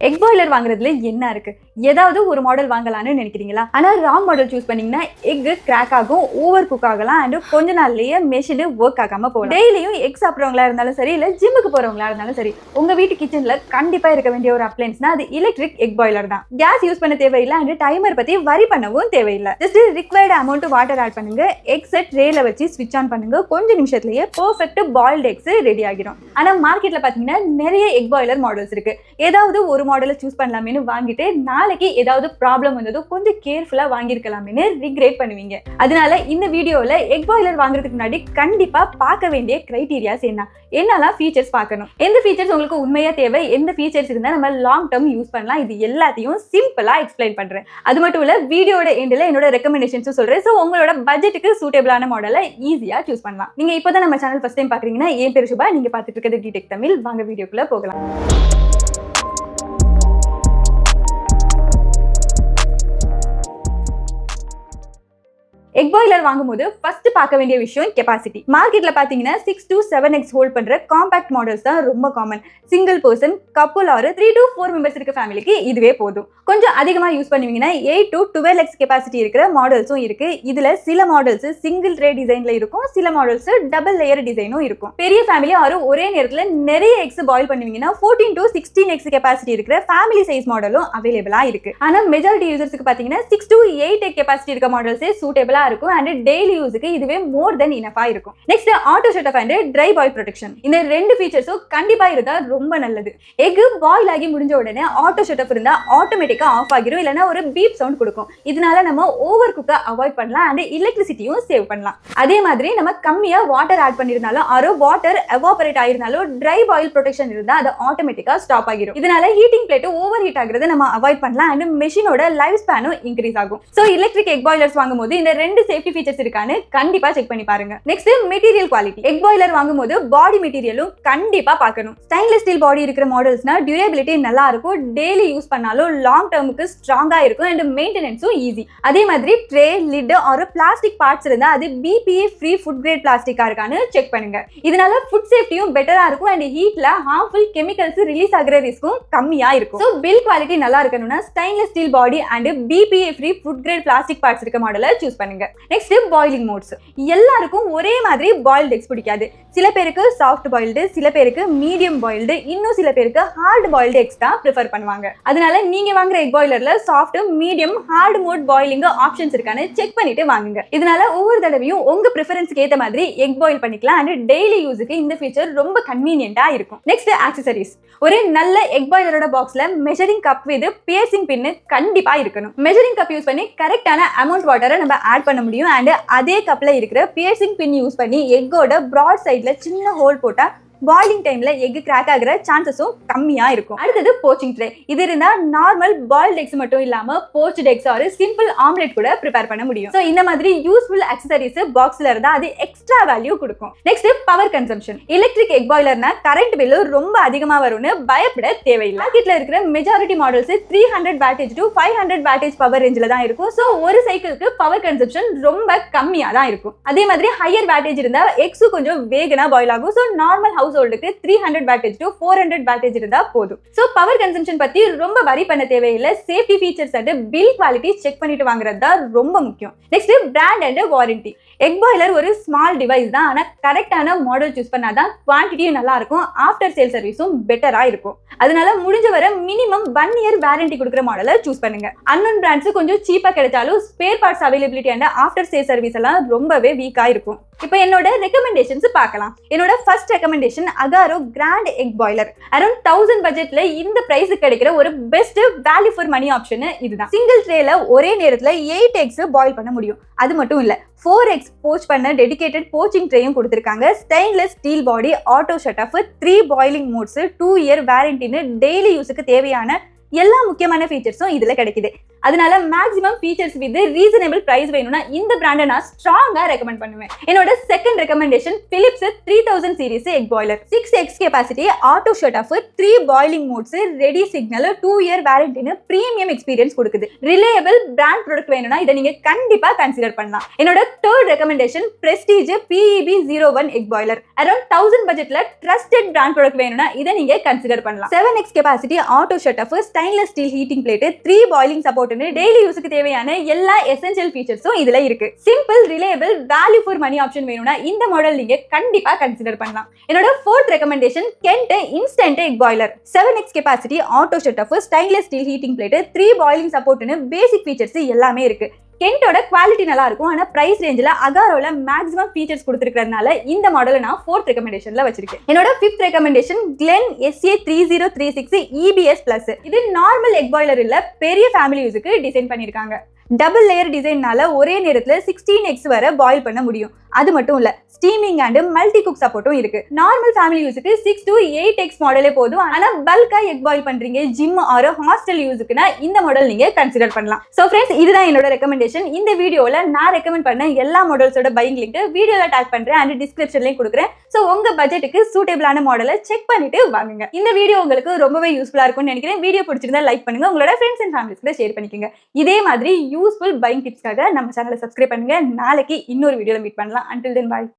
Egg boiler வாங்குறதுல என்ன இருக்கு? ஏதாவது ஒரு மாடல் வாங்கலாம்னு நினைக்கிறீங்களா? ஆனா ராங் மாடல் சூஸ் பண்ணீங்கன்னா எக் கிராக் ஆகும், ஓவர் குக் ஆகலாம் அண்ட் கொஞ்ச நாள்லயே மெஷின் ஒர்க் ஆகாம போகலாம். டெய்லியும் எக் சாப்பிட்றவங்களா இருந்தாலும் சரி, இல்ல ஜிம்முக்கு போறவங்களா இருந்தாலும் சரி, உங்க வீட்டு கிச்சன்ல கண்டிப்பா இருக்க வேண்டிய ஒரு அப்ளையன்ஸ்னா அது எலக்ட்ரிக் எக் பாய்லர் தான். கேஸ் யூஸ் பண்ண தேவையில்லை அண்ட் டைமர் பத்தி வரி பண்ணவும் தேவையில்லை. Just required amount water add பண்ணுங்க, எக்ஸை ட்ரேல வச்சு ஸ்விட்ச் ஆன் பண்ணுங்க, கொஞ்ச நிமிஷத்துலயே பெர்ஃபெக்ட் பாயில்டு எக்ஸ் ரெடி ஆகிடும். ஆனா மார்க்கெட்ல பாத்தீங்கன்னா நிறைய எக் பாய்லர் மாடல்ஸ் இருக்கு. ஏதாவது ஒரு மாடலை சூஸ் பண்ணலாமேனு வாங்கிட்டு நாளைக்கு ஏதாவது ப்ராப்ளம் வந்ததும் கொஞ்சம் கேர்ஃபுல்லா வாங்கியிருக்கலாமேனு ரிக்ரெட் பண்ணுவீங்க. அதனால இந்த வீடியோல எக் பாய்லர் வாங்குறதுக்கு முன்னாடி கண்டிப்பா பார்க்க வேண்டிய கிரைட்டீரியாஸ் என்னெல்லாம் ஃபீச்சர்ஸ் பார்க்கணும், எந்த ஃபீச்சர்ஸ் உங்களுக்கு உண்மையா தேவை, எந்த ஃபீச்சர்ஸ் இருந்தால் நம்ம லாங் டர்ம் யூஸ் பண்ணலாம், இது எல்லாத்தையும் சிம்பிளா எக்ஸ்பிளைன் பண்றேன். அது மட்டும் இல்ல வீடியோட எண்டில் என்னோட ரெக்கமெண்டேஷன்ஸும் சொல்றேன். ஸோ உங்களோட பட்ஜெட்டுக்கு சூட்டபிளான மாடலை ஈஸியா சூஸ் பண்ணலாம். நீங்க இப்போதான் நம்ம சேனல் ஃபர்ஸ்ட் டைம் பாக்குறீங்கன்னா என் பேர் சுபா, நீங்க பார்த்துட்டு இருக்கிறது டிடெக் தமிழ். வாங்க வீடியோக்குள்ள போகலாம். எக் பாய்லர் வாங்கும்போது ஃபர்ஸ்ட் பார்க்க வேண்டிய விஷயம் கெபாசிட்டி. மார்க்கெட்ல பாத்தீங்கன்னா 6 to 7x ஹோல்ட் பண்ற காம்பாக்ட் மாடல்ஸ் தான் ரொம்ப காமன். Single person, couple or 3 to 4 members இருக்க ஃபேமிலிக்கு இதுவே போதும். கொஞ்சம் அதிகமா யூஸ் பண்ணுவீங்கன்னா 8 to 12x கெபாசிட்டி இருக்கிற மாடல்ஸும் இருக்கு. இதுல சில மாடல்ஸ் சிங்கிள் ட்ரே டிசைன்ல இருக்கும், சில மாடல்ஸ் டபுள் லேயர் டிசைனும் இருக்கும். பெரிய ஃபேமிலி ஆர் ஒரே நேரத்துல நிறைய எக்ஸ் பாயில் பண்ணுவீங்கன்னா 14 to 16x கெபாசிட்டி இருக்கிற ஃபேமிலி சைஸ் மாடலும் அவைலபிளா இருக்கு. ஆனா மெஜாரிட்டி யூசர்ஸ்க்கு பாத்தீங்கன்னா 6 to 8x கெபாசிட்டி இருக்க மாடல்ஸே சூட்டபிளா இருக்கும் and டெய்லி யூஸ்க்கு இதுவே மோர் தென் இனஃபா இருக்கும். Next auto shut off and dry boil protection. இந்த ரெண்டு ஃபீச்சர்ஸும் கண்டிப்பா இருந்தா ரொம்ப நல்லது. எக் பாயில் ஆகி முடிஞ்ச உடனே ஆட்டோ ஷட் ஆஃப் இருந்தா ஆட்டோமேட்டிக்கா ஆஃப் ஆகிரும், இல்லனா ஒரு பீப் சவுண்ட் கொடுக்கும். இதனால நம்ம ஓவர் குக்க அவாய்ட் பண்ணலாம் and எலக்ட்ரிசிட்டியும் சேவ் பண்ணலாம். அதே மாதிரி நம்ம கம்மியா வாட்டர் ஆட் பண்ணிருந்தாலும் ஆரோ வாட்டர் எவாபரேட் ஆயிருந்தாலும் ட்ரை பாயில் ப்ரொடெக்ஷன் இருந்தா அது ஆட்டோமேட்டிக்கா ஸ்டாப் ஆகிரும். இதனால ஹீட்டிங் பிளேட் ஓவர் ஹீட் ஆகுறத நம்ம அவாய்ட் பண்ணலாம் and மெஷினோட லைஃப் ஸ்பேனும் இன்க்ரீஸ் ஆகும். சோ எலக்ட்ரிக் எக் பாய்லர்ஸ் வாங்கும்போது இந்த ரெண்டு சேஃப்டி ஃபீச்சர்ஸ் இருக்கான்னு கண்டிப்பா செக் பண்ணி பாருங்க. Next material quality. Egg boiler வாங்கும்போது பாடி மெட்டீரியலும் கண்டிப்பா பார்க்கணும். ஸ்டெயின்லெஸ் ஸ்டீல் பாடி இருக்கிற மாடல்ஸ்னா டியூரபிலிட்டி நல்லா இருக்கும், டெய்லி யூஸ் பண்ணாலும் லாங் டர்முக்கு ஸ்ட்ராங்கா இருக்கும் and மெயின்டெனன்ஸும் ஈஸி. அதே மாதிரி tray, lid or plastic parts இருந்தா அது BPA ஃப்ரீ ஃபுட் கிரேட் பிளாஸ்டிக்கா இருக்கான்னு செக் பண்ணுங்க. இதனால ஃபுட் சேஃப்டியும் பெட்டரா இருக்கும் and ஹீட்ல ஹார்ம்ஃபுல் கெமிக்கல்ஸ் ரிலீஸ் ஆகுற ரிஸ்க்கும் கம்மியா இருக்கும். சோ பில் குவாலிட்டி நல்லா இருக்கணும்னா stainless steel body and BPA free food grade plastic parts இருக்க மாடலை சூஸ் பண்ணுங்க. Next boiling modes. எல்லாருக்கும் ஒரே மாதிரி பாயில்டு எக்ஸ் பிடிக்காது. சில பேருக்கு சாஃப்ட் பாயில்டு, சில பேருக்கு மீடியம் பாயில்டு, இன்னும் சில பேருக்கு ஹார்ட் பாயில்டு எக்ஸ் தான் ப்ரிஃபர் பண்ணுவாங்க. அதனால நீங்க வாங்குற எக் பாய்லர்ல soft, medium, hard mode boiling options இருக்கான்னு செக் பண்ணிட்டு வாங்குங்க. இதனால ஒவ்வொரு தடவையும் உங்க ப்ரிஃபரன்ஸ்க்கு ஏத்த மாதிரி எக் பாயில் பண்ணிக்கலாம் and டெய்லி யூஸ்க்கு இந்த ஃபீச்சர் ரொம்ப கன்வீனியன்ட்டா இருக்கும். Next accessories. ஒரு நல்ல எக் பாய்லரோட பாக்ஸ்ல measuring cup with piercing pin கண்டிப்பா இருக்கணும். மெஷரிங் கப் யூஸ் பண்ணி கரெக்டான அமௌண்ட் வாட்டரை நம்ம ஆட் பண்ண முடியும் and அதே கப்ல இருக்கிற பியர்சிங் பின் யூஸ் பண்ணி எக்கோட பிராட் சைட்ல சின்ன ஹோல் போட்டா பாயிலிங் டைம்ல எக் கிராக் ஆகுற சான்சஸும் கம்மியா இருக்கும். அடுத்தது போச்சிங் ட்ரே. இது இருந்தா நார்மல் பாயில்ட் எக்ஸ் மட்டும் இல்லாம போச்ட் எக்ஸ் ஆர் சிம்பிள் ஆம்லெட் கூட ப்ரிப்பேர் பண்ண முடியும். சோ இந்த மாதிரி யூஸ்ஃபுல் அக்சசரிஸ் பாக்ஸ்ல இருந்தா அது எக்ஸ்ட்ரா வேல்யூ கொடுக்கும். Next power consumption. Electric egg பாய்லர்னா கரண்ட் பில் ரொம்ப அதிகமா வரும்னு பயப்பட தேவையில்லை. மார்க்கெட்ல இருக்கிற majority models 300 wattage to 500 wattage power ரேஞ்சில தான் இருக்கும். சோ ஒரு சைக்கிளுக்கு பவர் கன்சம்ஷன் ரொம்ப கம்மியா தான் இருக்கும். அதே மாதிரி ஹையர் வாட்டேஜ் இருந்தா எக்ஸ் கொஞ்சம் வேகனா பாயில் ஆகும். சோ நார்மல் ஹவுஸ் ஹோல்டுக்கு 300 wattage to 400 wattage இருந்தா போதும். சோ பவர் கன்சம்ஷன் பத்தி ரொம்ப வரி பண்ண தேவையில்லை. Safety features and bill quality check பண்ணிட்டு வாங்குறது தான் ரொம்ப முக்கியம். Next brand and warranty. Egg boiler ஒரு ஸ்மால் டிவைஸ் தான், ஆனா கரெக்டான மாடல் சூஸ் பண்ணாதான் குவான்டிட்டியும் நல்லா இருக்கும், ஆஃப்டர் சேல் சர்வீஸும் பெட்டரா இருக்கும். அதனால முடிஞ்ச வரை மினிமம் 1 year வாரண்டி கொடுக்குற மாடலை சூஸ் பண்ணுங்க. அன்னோன் பிராண்ட்ஸ் கொஞ்சம் சீப்பா கிடைச்சாலும் spare parts availability and after sale service எல்லாம் ரொம்பவே வீக்கா இருக்கும். இப்போ என்னோட ரெக்கமெண்டேஷன்ஸ் பார்க்கலாம். என்னோட first recommendation Agaro grand egg boiler. Around 1000 பட்ஜெட்ல இந்த பிரைஸ் கிடைக்கிற ஒரு best value for money option இதுதான். சிங்கிள் ட்ரேல ஒரே நேரத்துல 8 எக்ஸ் பாயில் பண்ண முடியும். அது மட்டும் இல்ல 4x போச் பண்ண டெடிகேட்டட் போச்சிங் ட்ரேயும் கொடுத்திருக்காங்க. Stainless steel body, auto shut off, 3 boiling modes, 2 year வாரண்டின்னு டெய்லி யூஸுக்கு தேவையான எல்லா முக்கியமான ஃபீச்சர்ஸும் இதுல கிடைக்குது. அதனால maximum features with reasonable price வேணும்னா இந்த பிராண்டை நான் ஸ்ட்ராங்கா ரெக்கமெண்ட் பண்ணுவேன். என்னோட second recommendation Philips 3000 series egg boiler. 6x capacity, auto shut off, 3 boiling modes, ready signal, 2 year வாரண்டின்னு பிரீமியம் எக்ஸ்பீரியன்ஸ் கொடுக்குது. ரிலையபிள் பிராண்ட் ப்ராடக்ட் வேணும்னா இதை நீங்க கண்டிப்பா கன்சிடர் பண்ணலாம். என்னோட third recommendation prestige PEB01 egg boiler. Around 1000 பட்ஜெட்ல ட்ரஸ்டட் பிராண்ட் ப்ராடக்ட் வேணும்னா இதை நீங்க கன்சிடர் பண்ணலாம். 7x capacity, auto shut off, stainless steel heating plate, 3 boiling சப்போர்ட்னு டெய்லி யூஸ்க்கு தேவையான எல்லா எசென்ஷியல் ஃபீச்சர்ஸும் இதுல இருக்கு. Simple, reliable, value for money option வேணும்னா இந்த மாடல் நீங்க கண்டிப்பா கன்சிடர் பண்ணலாம். என்னோட fourth recommendation Kent instant egg boiler. 7x capacity, auto shut off, stainless steel heating plate, 3 boiling சப்போர்ட்னு பேசிக் ஃபீச்சர்ஸ் எல்லாமே இருக்கு. கென்ட்டோட குவாலிட்டி நல்லா இருக்கும். ஆனா பிரைஸ் ரேஞ்சில் அகாரோல மேக்ஸிமம் ஃபீச்சர்ஸ் கொடுத்துருக்கிறதுனால இந்த மாடலை நான் ஃபோர்த் ரெக்கமெண்டேஷன்ல வச்சிருக்கேன். என்னோட fifth recommendation Glen SA3036 EBS Plus. இது நார்மல் எக் பாய்லர் இல்ல, பெரிய ஃபேமிலி யூஸுக்கு டிசைன் பண்ணிருக்காங்க. டபுள் லேயர் டிசைன்னால ஒரே நேரத்துல 16x வரை பாயில் பண்ண முடியும். அது மட்டும் இல்ல, ஸ்டீமிங் அண்ட் மல்டி குக் சப்போர்ட்டும் இருக்கு. நார்மல் ஃபேமிலி யூஸுக்கு 6 to 8x மாடலே போதும். ஆனா பல்கா எக் பாயில் பண்றீங்க, ஜிம் ஆர் ஹாஸ்டல் யூஸுக்குனா இந்த மாடல் நீங்க கன்சிடர் பண்ணலாம். சோ ஃப்ரெண்ட்ஸ், இதுதான் என்னோட ரெக்கமெண்டேஷன். இந்த வீடியோல நான் ரெக்கமெண்ட் பண்ண எல்லா மாடல்ஸோட பையிங் லிங்க் வீடியோல டாக் பண்றேன் அண்ட் டிஸ்கிரிப்ஷன்லயும் கொடுக்குறேன். சோ உங்க பட்ஜெட்டுக்கு சூட்டபிளான மாடலை செக் பண்ணிட்டு வாங்குங்க. இந்த வீடியோ உங்களுக்கு ரொம்பவே யூஸ்ஃபுல்லா இருக்கும்னு நினைக்கிறேன். வீடியோ பிடிச்சிருந்தா லைக் பண்ணுங்க, உங்களோட ஃப்ரெண்ட்ஸ் அண்ட் ஃபேமிலிஸ் கூட ஷேர் பண்ணிக்கோங்க. இதே மாதிரி யூஸ்ஃபுல் பையிங் டிப்ஸ்க்காக நம்ம சேனலை சப்ஸ்கிரைப் பண்ணுங்க. நாளைக்கு இன்னொரு வீடியோல மீட் பண்ணலாம். Until then, bye.